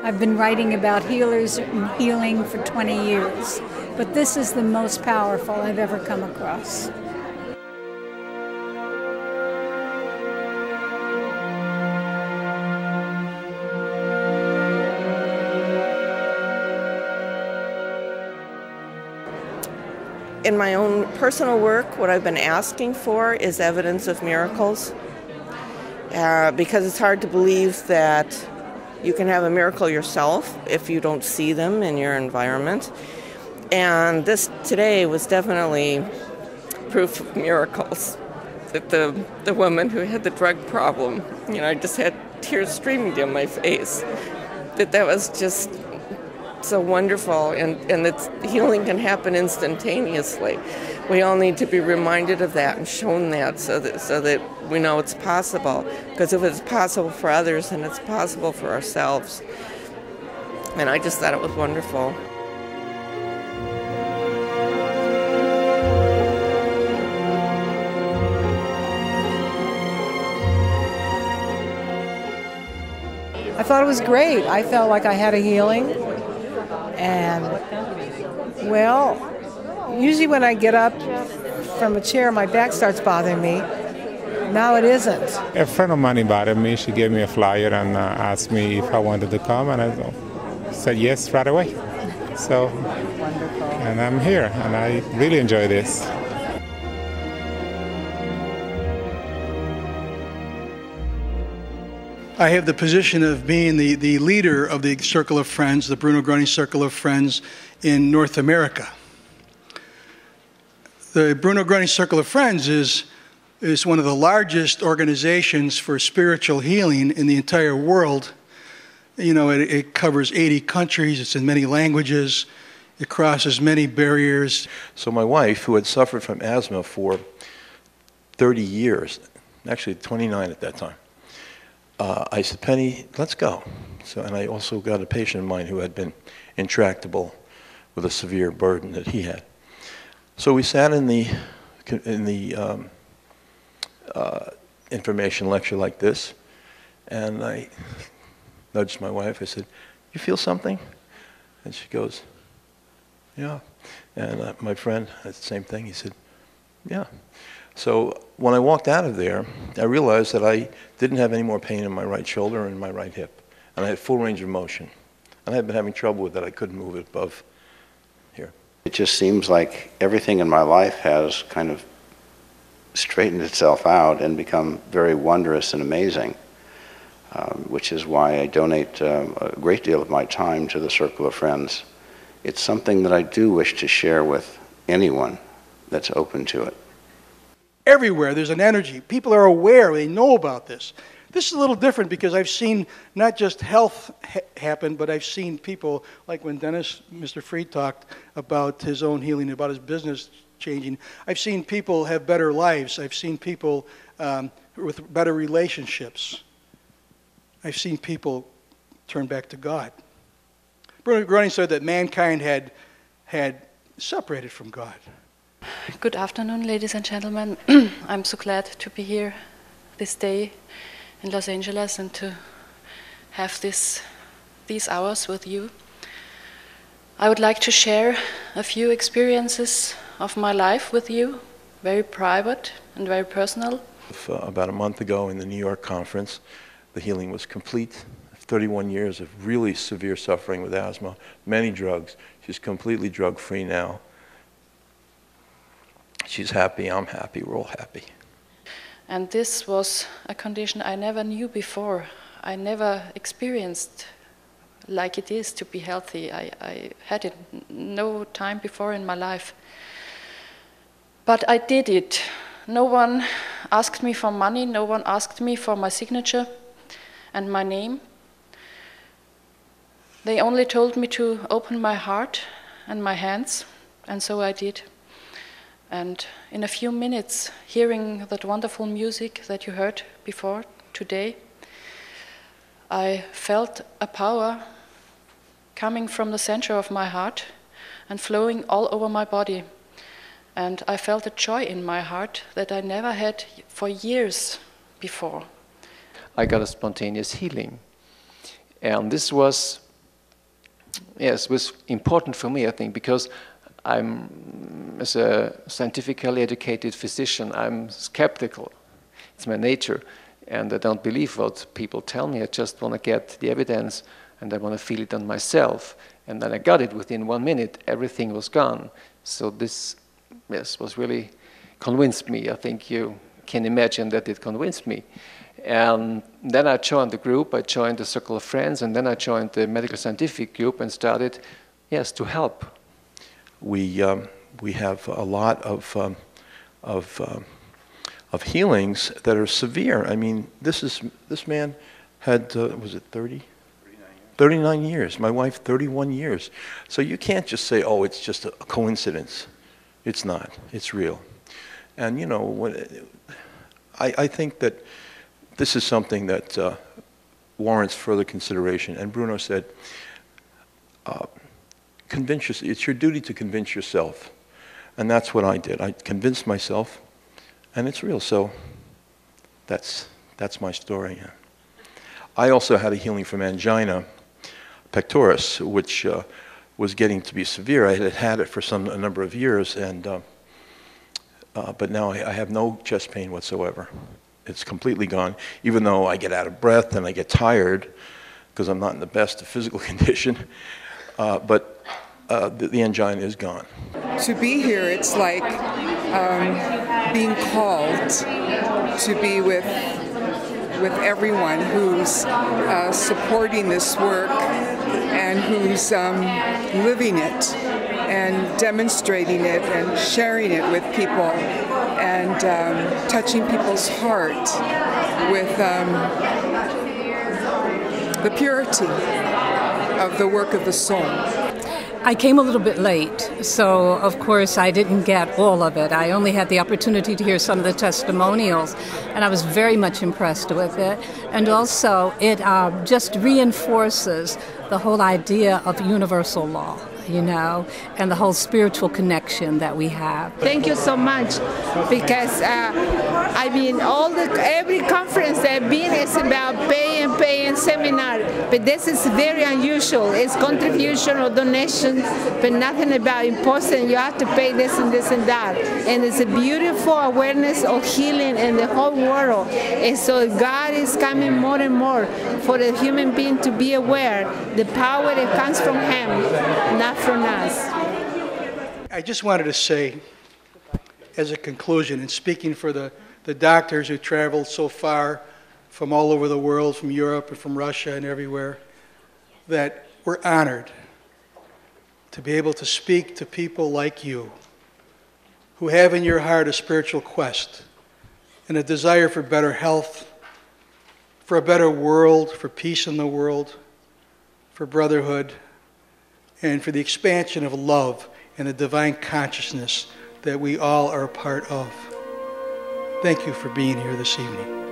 I've been writing about healers and healing for 20 years, but this is the most powerful I've ever come across. In my own personal work, what I've been asking for is evidence of miracles, because it's hard to believe that you can have a miracle yourself if you don't see them in your environment. And this today was definitely proof of miracles. That the woman who had the drug problem, I just had tears streaming down my face. That was just so wonderful, and that healing can happen instantaneously. We all need to be reminded of that and shown that so that we know it's possible. Because if it's possible for others, then it's possible for ourselves. And I just thought it was wonderful. I thought it was great. I felt like I had a healing. And, well, usually when I get up from a chair, my back starts bothering me. Now it isn't. A friend of mine invited me. She gave me a flyer and asked me if I wanted to come, and I said yes right away. So, and I'm here, and I really enjoy this. I have the position of being the leader of the Circle of Friends, the Bruno Gröning Circle of Friends in North America. The Bruno Gröning Circle of Friends is one of the largest organizations for spiritual healing in the entire world. It covers 80 countries, it's in many languages, it crosses many barriers. So my wife, who had suffered from asthma for 30 years, actually 29 at that time, I said, Penny, let's go. And I also got a patient of mine who had been intractable with a severe burden that he had. So we sat in the information lecture like this, and I nudged my wife. I said, "You feel something?" And she goes, "Yeah." And my friend, the same thing. He said, "Yeah." So when I walked out of there, I realized that I didn't have any more pain in my right shoulder and my right hip. And I had full range of motion. And I had been having trouble with that. I couldn't move it above here. It just seems like everything in my life has kind of straightened itself out and become very wondrous and amazing, which is why I donate a great deal of my time to the Circle of Friends. It's something that I do wish to share with anyone that's open to it. Everywhere there's an energy. People are aware, they know about this. This is a little different because I've seen not just health happen, but I've seen people, like when Mr. Fried talked about his own healing, about his business changing. I've seen people have better lives. I've seen people with better relationships. I've seen people turn back to God. Bruno Groening said that mankind had separated from God. Good afternoon, ladies and gentlemen. I'm so glad to be here this day in Los Angeles and to have these hours with you. I would like to share a few experiences of my life with you, very private and very personal. About a month ago in the New York conference, the healing was complete. 31 years of really severe suffering with asthma, many drugs. She's completely drug-free now. She's happy, I'm happy, we're all happy. And this was a condition I never knew before. I never experienced like it is to be healthy. I had it no time before in my life. But I did it. No one asked me for money, no one asked me for my signature and my name. They only told me to open my heart and my hands, and so I did. And in a few minutes, hearing that wonderful music that you heard before today, I felt a power coming from the center of my heart and flowing all over my body. And I felt a joy in my heart that I never had for years before. I got a spontaneous healing. And this was yes, was important for me, I think, because I'm, as a scientifically educated physician, I'm skeptical. It's my nature, and I don't believe what people tell me. I just want to get the evidence, and I want to feel it on myself. And then I got it within 1 minute. Everything was gone. So this, yes, was really convinced me. I think you can imagine that it convinced me. And then I joined the group. I joined the circle of friends, and then I joined the medical scientific group and started, yes, to help. We have a lot of healings that are severe. I mean, this man had was it 30? 39 years. My wife, 31 years. So you can't just say, oh, it's just a coincidence. It's not. It's real. And you know, I think that this is something that warrants further consideration. And Bruno said, convince yourself. It's your duty to convince yourself. And that's what I did. I convinced myself, and it's real. So that's my story. Yeah. I also had a healing from angina pectoris, which was getting to be severe. I had had it for a number of years, and but now I have no chest pain whatsoever. It's completely gone, even though I get out of breath and I get tired because I'm not in the best of physical condition. But the angina is gone. To be here, it's like being called to be with everyone who's supporting this work and who's living it and demonstrating it and sharing it with people and touching people's heart with the purity of the work of the soul. I came a little bit late, so of course I didn't get all of it. I only had the opportunity to hear some of the testimonials, and I was very much impressed with it. And also, it just reinforces the whole idea of universal law, you know, and the whole spiritual connection that we have. Thank you so much, because I mean, every conference I've been is about pay and seminar, but this is very unusual. It's contribution or donation, but nothing about imposing. You have to pay this and this and that, and it's a beautiful awareness of healing in the whole world. And so God is coming more and more for the human being to be aware the power that comes from Him, not from us. I just wanted to say, as a conclusion, and speaking for the doctors who traveled so far from all over the world, from Europe and from Russia and everywhere, that we're honored to be able to speak to people like you who have in your heart a spiritual quest and a desire for better health, for a better world, for peace in the world, for brotherhood, and for the expansion of love and the divine consciousness that we all are a part of. Thank you for being here this evening.